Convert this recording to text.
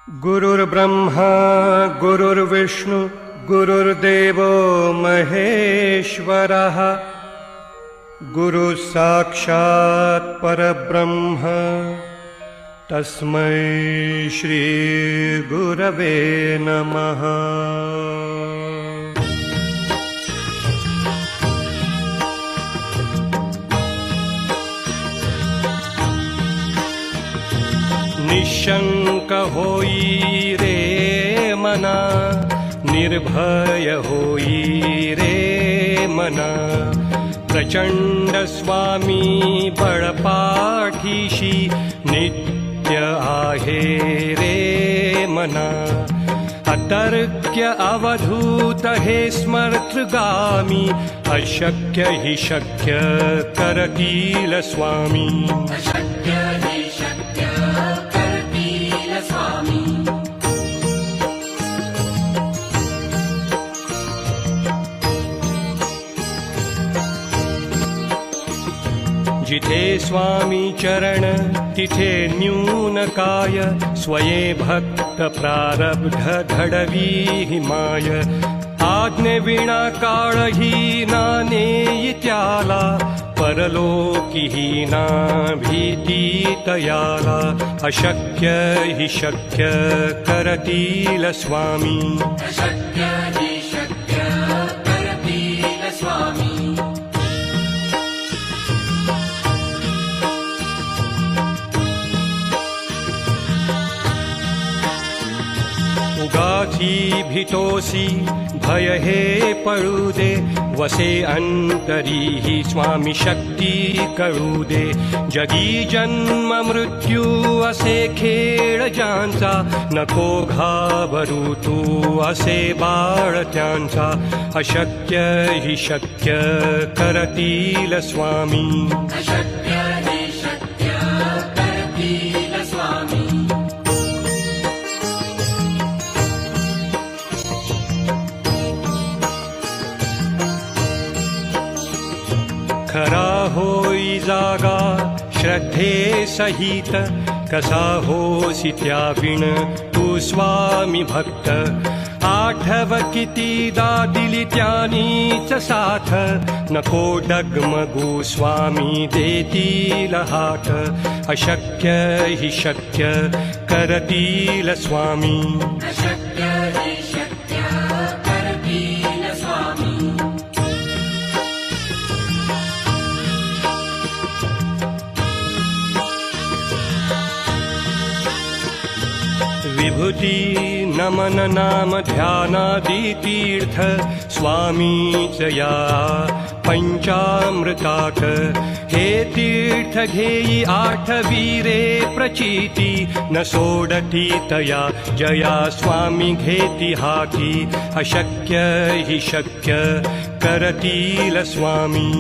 गुरुर्ब्रह्मा गुरुर्विष्णु गुरुर्देवो महेश्वरः गुरुः साक्षात् परब्रह्म तस्मै श्री गुरवे नमः। निशंक होई रे मना, निर्भय होई रे मना, प्रचंड स्वामी बळपाठीशी नित्य आहे रे मना। अतर्क्य अवधूत हे स्मर्तगामी, अशक्य हि शक्य करतील स्वामी। जिथे स्वामी चरण तिथे न्यून काय, स्वये भक्त प्रारब्ध घडवी हिमाय। आज्ञे विना काळही ना नेई त्याला, परलोकी ही ना भीती तयाला। अशक्य हि शक्य करतील स्वामी। उगाची भीतोसी भय हे पळू दे, वसे अंतरी ही स्वामी शक्ती कळू दे। जगी जन्म मृत्यू असे खेळ ज्यांचा, नको घाबरू तू असे बाळ त्यांचा। अशक्य हि शक्य करतील स्वामी। खरा होई जागा श्रद्धे सहित, कसा होसी त्याविण तू स्वामी भक्त। आठव कितीदा दिली त्यानीच साथ, नको डगमगू स्वामी देतील हात। अशक्य हि शक्य करतील स्वामी। विभूती नमन नाम ध्यानादि तीर्थ, स्वामीच या पंचामृताक। हे तीर्थ घेई आठवी रे प्रचिती, न सोडती तया जया स्वामी घेती हाती। अशक्य हि शक्य करतील स्वामी।